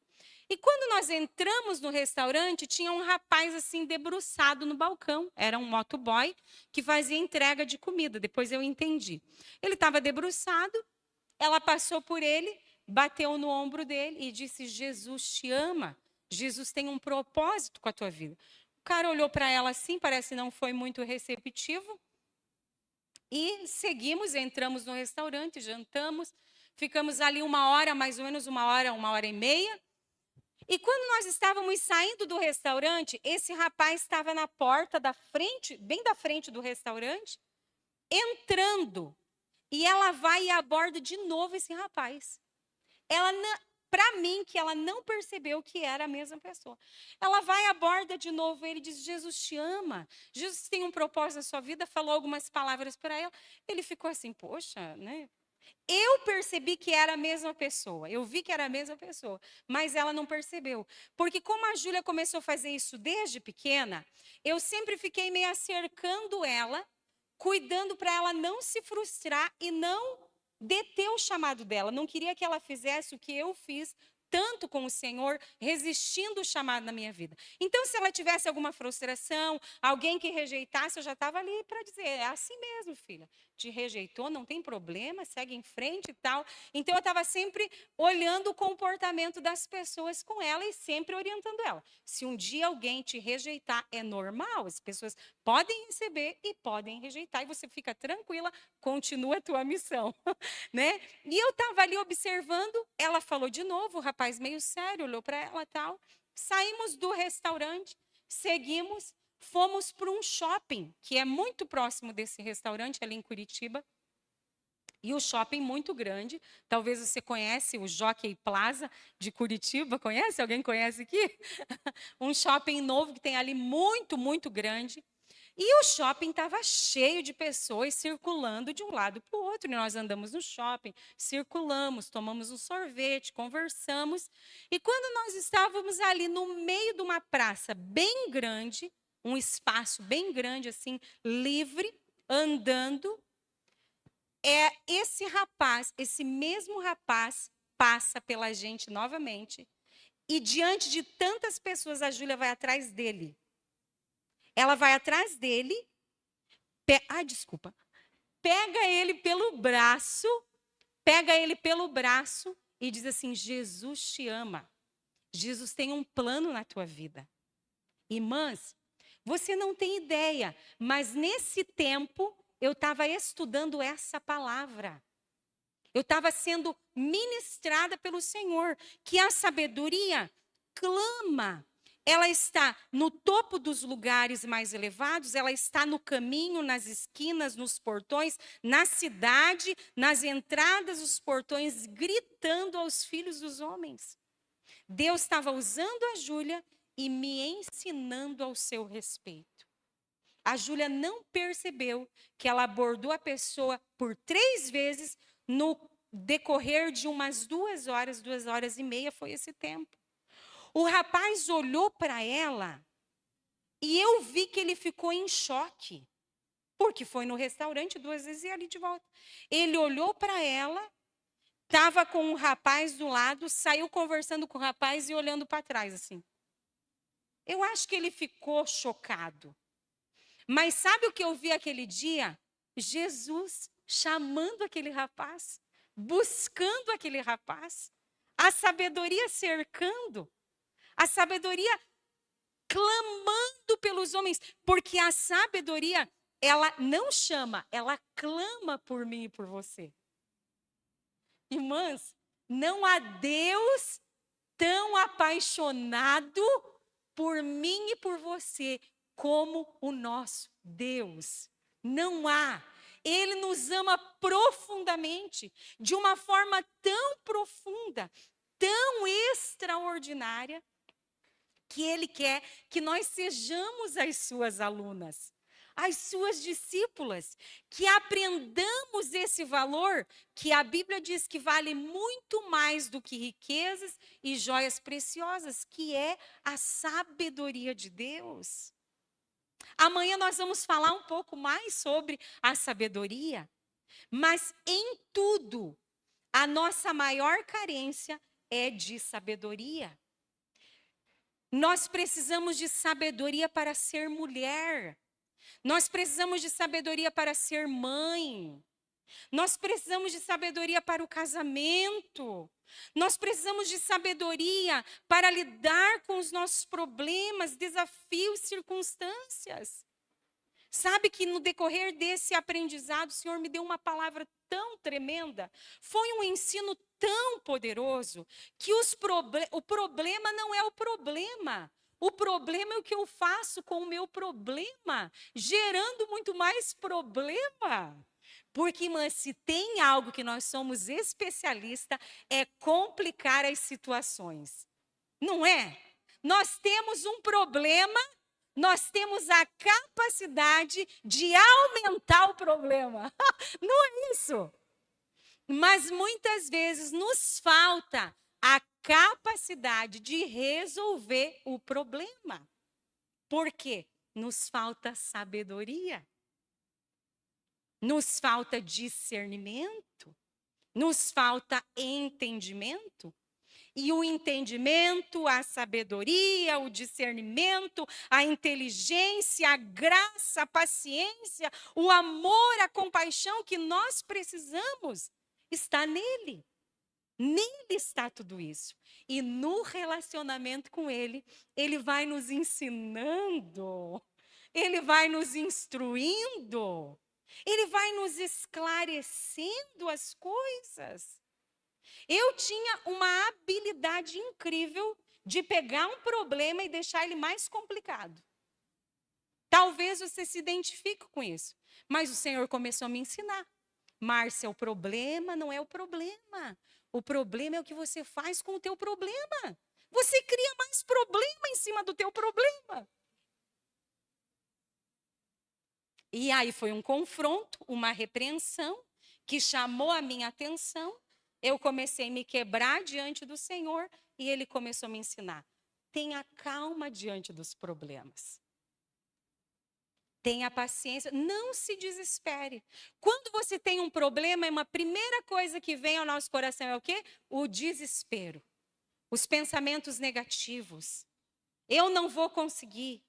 E quando nós entramos no restaurante, tinha um rapaz assim debruçado no balcão. Era um motoboy que fazia entrega de comida. Depois eu entendi. Ele estava debruçado, ela passou por ele, bateu no ombro dele e disse, Jesus te ama. Jesus tem um propósito com a tua vida. O cara olhou para ela assim, parece que não foi muito receptivo. E seguimos, entramos no restaurante, jantamos. Ficamos ali 1 hora, mais ou menos 1 hora e meia. E quando nós estávamos saindo do restaurante, esse rapaz estava na porta da frente, bem da frente do restaurante, entrando. E ela vai e aborda de novo esse rapaz. Ela, para mim, que ela não percebeu que era a mesma pessoa. Ela vai e aborda de novo ele, diz: Jesus te ama, Jesus tem um propósito na sua vida, falou algumas palavras para ela. Ele ficou assim: poxa, né? Eu percebi que era a mesma pessoa, eu vi que era a mesma pessoa, mas ela não percebeu. Porque como a Júlia começou a fazer isso desde pequena, eu sempre fiquei meio cercando ela, cuidando para ela não se frustrar e não deter o chamado dela. Não queria que ela fizesse o que eu fiz, tanto com o Senhor, resistindo o chamado na minha vida. Então, se ela tivesse alguma frustração, alguém que rejeitasse, eu já estava ali para dizer: é assim mesmo, filha. Te rejeitou, não tem problema, segue em frente e tal. Então, eu estava sempre olhando o comportamento das pessoas com ela e sempre orientando ela. Se um dia alguém te rejeitar, é normal, as pessoas podem receber e podem rejeitar, e você fica tranquila, continua a tua missão, né? E eu estava ali observando, ela falou de novo, o rapaz meio sério, olhou para ela e tal. Saímos do restaurante, seguimos, fomos para um shopping, que é muito próximo desse restaurante, ali em Curitiba. E o shopping muito grande. Talvez você conhece o Jockey Plaza de Curitiba. Conhece? Alguém conhece aqui? Um shopping novo que tem ali muito, muito grande. E o shopping estava cheio de pessoas circulando de um lado para o outro. E nós andamos no shopping, circulamos, tomamos um sorvete, conversamos. E quando nós estávamos ali no meio de uma praça bem grande, um espaço bem grande, assim, livre, andando, esse rapaz, esse mesmo rapaz, passa pela gente novamente. E diante de tantas pessoas, a Júlia vai atrás dele. Ela vai atrás dele. Desculpa. Pega ele pelo braço e diz assim: Jesus te ama. Jesus tem um plano na tua vida. Irmãs, você não tem ideia, mas nesse tempo eu estava estudando essa palavra. Eu estava sendo ministrada pelo Senhor, que a sabedoria clama. Ela está no topo dos lugares mais elevados, ela está no caminho, nas esquinas, nos portões, na cidade, nas entradas dos portões, gritando aos filhos dos homens. Deus estava usando a Júlia e me ensinando ao seu respeito. A Júlia não percebeu que ela abordou a pessoa por 3 vezes no decorrer de umas 2 horas e meia, foi esse tempo. O rapaz olhou para ela e eu vi que ele ficou em choque, porque foi no restaurante 2 vezes e ali de volta. Ele olhou para ela, estava com um rapaz do lado, saiu conversando com o rapaz e olhando para trás assim. Eu acho que ele ficou chocado. Mas sabe o que eu vi aquele dia? Jesus chamando aquele rapaz, buscando aquele rapaz, a sabedoria cercando, a sabedoria clamando pelos homens, porque a sabedoria, ela não chama, ela clama por mim e por você. Irmãs, não há Deus tão apaixonado por mim e por você como o nosso Deus. Não há. Ele nos ama profundamente, de uma forma tão profunda, tão extraordinária, que Ele quer que nós sejamos as suas alunas, as suas discípulas, que aprendamos esse valor que a Bíblia diz que vale muito mais do que riquezas e joias preciosas, que é a sabedoria de Deus. Amanhã nós vamos falar um pouco mais sobre a sabedoria, mas em tudo, a nossa maior carência é de sabedoria. Nós precisamos de sabedoria para ser mulher. Nós precisamos de sabedoria para ser mãe. Nós precisamos de sabedoria para o casamento. Nós precisamos de sabedoria para lidar com os nossos problemas, desafios, circunstâncias. Sabe que no decorrer desse aprendizado, o Senhor me deu uma palavra tão tremenda. Foi um ensino tão poderoso que o problema não é o problema. O problema é o que eu faço com o meu problema, gerando muito mais problema. Porque, irmã, se tem algo que nós somos especialista, é complicar as situações. Não é? Nós temos um problema, nós temos a capacidade de aumentar o problema. Não é isso? Mas muitas vezes nos falta a capacidade de resolver o problema. Por quê? Nos falta sabedoria. Nos falta discernimento, nos falta entendimento. E o entendimento, a sabedoria, o discernimento, a inteligência, a graça, a paciência, o amor, a compaixão que nós precisamos está nele. Nele está tudo isso. E no relacionamento com ele, ele vai nos ensinando, ele vai nos instruindo. Ele vai nos esclarecendo as coisas. Eu tinha uma habilidade incrível de pegar um problema e deixar ele mais complicado. Talvez você se identifique com isso. Mas o Senhor começou a me ensinar. Márcia, o problema não é o problema. O problema é o que você faz com o teu problema. Você cria mais problema em cima do teu problema. E aí foi um confronto, uma repreensão, que chamou a minha atenção. Eu comecei a me quebrar diante do Senhor e Ele começou a me ensinar. Tenha calma diante dos problemas. Tenha paciência, não se desespere. Quando você tem um problema, uma primeira coisa que vem ao nosso coração é o quê? O desespero. Os pensamentos negativos. Eu não vou conseguir.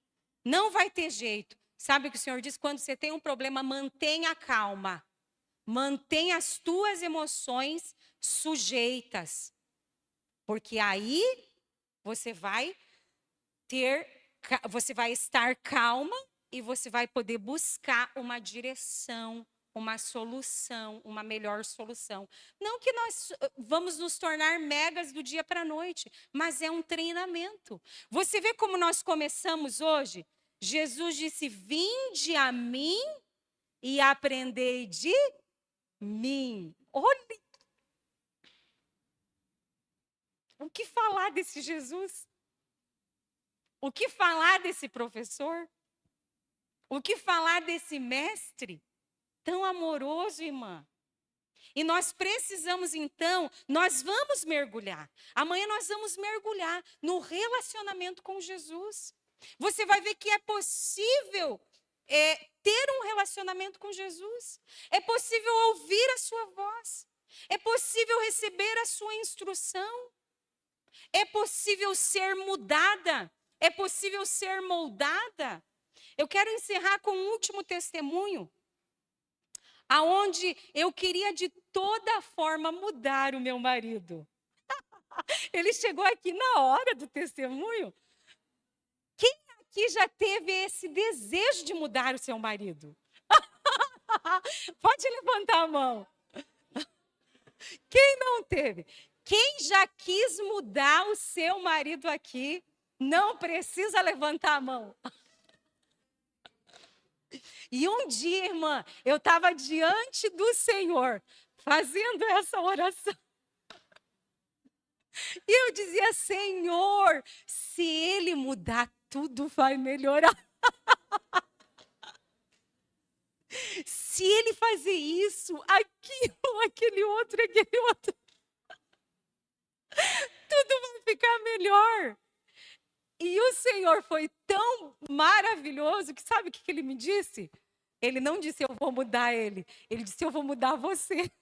Não vai ter jeito. Sabe o que o Senhor diz? Quando você tem um problema, mantenha a calma. Mantenha as tuas emoções sujeitas. Porque aí você vai estar calma e você vai poder buscar uma direção, uma solução, uma melhor solução. Não que nós vamos nos tornar megas do dia para a noite, mas é um treinamento. Você vê como nós começamos hoje? Jesus disse: vinde a mim e aprendei de mim. Olha! O que falar desse Jesus? O que falar desse professor? O que falar desse mestre tão amoroso, irmã? E nós precisamos, então, nós vamos mergulhar. Amanhã nós vamos mergulhar no relacionamento com Jesus. Você vai ver que é possível ter um relacionamento com Jesus. É possível ouvir a sua voz. É possível receber a sua instrução. É possível ser mudada. É possível ser moldada. Eu quero encerrar com um último testemunho, aonde eu queria de toda forma mudar o meu marido. Ele chegou aqui na hora do testemunho. Quem aqui já teve esse desejo de mudar o seu marido? Pode levantar a mão. Quem não teve? Quem já quis mudar o seu marido aqui, não precisa levantar a mão. E um dia, irmã, eu estava diante do Senhor, fazendo essa oração. E eu dizia: Senhor, se Ele mudar, tudo vai melhorar. Se Ele fazer isso, aquilo, aquele outro, tudo vai ficar melhor. E o Senhor foi tão maravilhoso que sabe o que Ele me disse? Ele não disse: eu vou mudar ele. Ele disse: eu vou mudar você.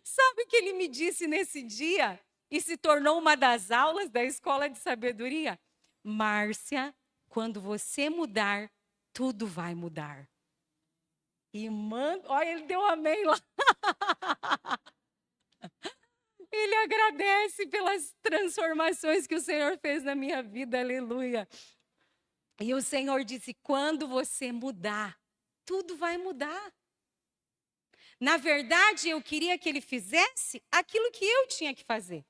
Sabe o que Ele me disse nesse dia? E se tornou uma das aulas da Escola de Sabedoria? Márcia, quando você mudar, tudo vai mudar. E olha, ele deu amém lá. Ele agradece pelas transformações que o Senhor fez na minha vida, aleluia. E o Senhor disse: quando você mudar, tudo vai mudar. Na verdade, eu queria que ele fizesse aquilo que eu tinha que fazer.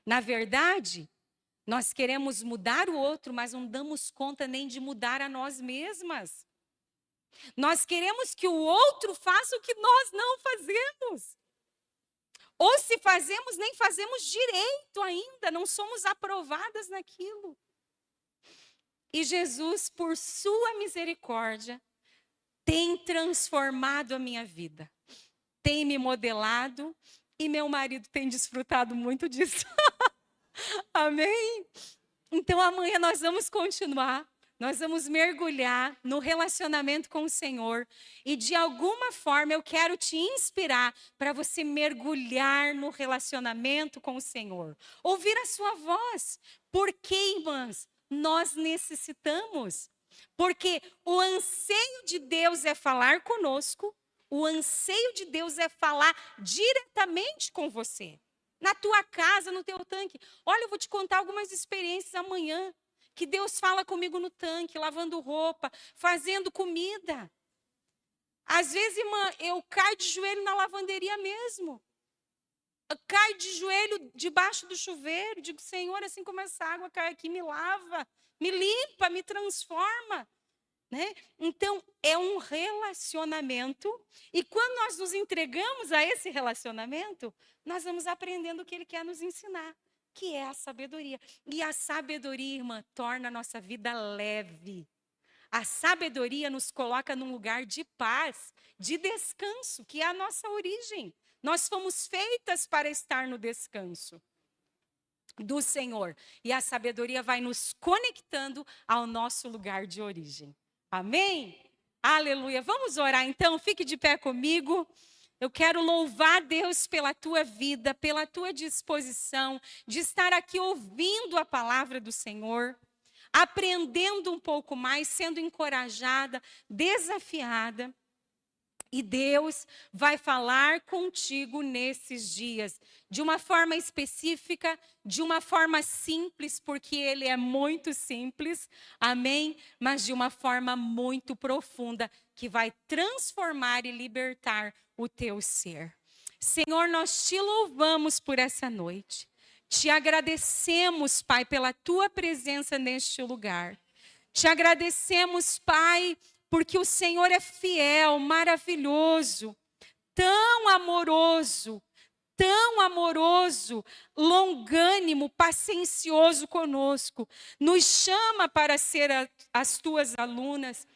Na verdade, nós queremos mudar o outro, mas não damos conta nem de mudar a nós mesmas. Nós queremos que o outro faça o que nós não fazemos. Ou se fazemos, nem fazemos direito ainda, não somos aprovadas naquilo. E Jesus, por sua misericórdia, tem transformado a minha vida, tem me modelado e meu marido tem desfrutado muito disso. Amém? Então amanhã nós vamos continuar, nós vamos mergulhar no relacionamento com o Senhor e de alguma forma eu quero te inspirar para você mergulhar no relacionamento com o Senhor. Ouvir a sua voz. Por quê, irmãs? Nós necessitamos. Porque o anseio de Deus é falar conosco, o anseio de Deus é falar diretamente com você. Na tua casa, no teu tanque. Olha, eu vou te contar algumas experiências amanhã. Que Deus fala comigo no tanque, lavando roupa, fazendo comida. Às vezes, irmã, eu caio de joelho na lavanderia mesmo. Eu caio de joelho debaixo do chuveiro. Digo, Senhor, assim como essa água cai aqui, me lava, me limpa, me transforma. Né? Então, é um relacionamento. E quando nós nos entregamos a esse relacionamento, nós vamos aprendendo o que Ele quer nos ensinar, que é a sabedoria. E a sabedoria, irmã, torna a nossa vida leve. A sabedoria nos coloca num lugar de paz, de descanso, que é a nossa origem. Nós fomos feitas para estar no descanso do Senhor. E a sabedoria vai nos conectando ao nosso lugar de origem. Amém? Aleluia. Vamos orar então, fique de pé comigo. Eu quero louvar Deus pela tua vida, pela tua disposição de estar aqui ouvindo a palavra do Senhor, aprendendo um pouco mais, sendo encorajada, desafiada. E Deus vai falar contigo nesses dias, de uma forma específica, de uma forma simples, porque Ele é muito simples, amém? Mas de uma forma muito profunda, que vai transformar e libertar o teu ser. Senhor, nós te louvamos por essa noite. Te agradecemos, Pai, pela tua presença neste lugar. Te agradecemos, Pai, porque o Senhor é fiel, maravilhoso, tão amoroso, longânimo, paciencioso conosco. Nos chama para ser as tuas alunas.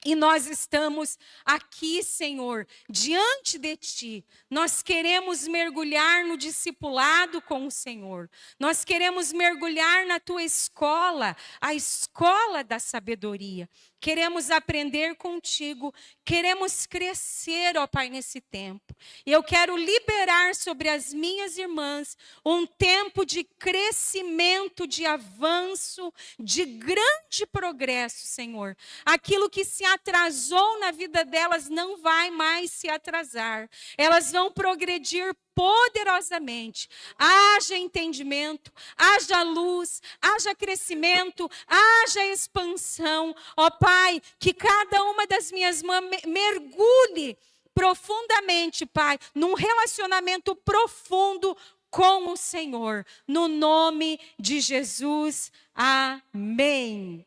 E nós estamos aqui, Senhor, diante de Ti. Nós queremos mergulhar no discipulado com o Senhor. Nós queremos mergulhar na Tua escola, a escola da sabedoria. Queremos aprender contigo. Queremos crescer, ó Pai, nesse tempo. E eu quero liberar sobre as minhas irmãs um tempo de crescimento, de avanço, de grande progresso, Senhor. Aquilo que se atrasou na vida delas não vai mais se atrasar. Elas vão progredir poderosamente. Haja entendimento, haja luz, haja crescimento, haja expansão. Ó Pai, que cada uma das minhas mãos mergulhe profundamente, Pai, num relacionamento profundo com o Senhor. No nome de Jesus. Amém.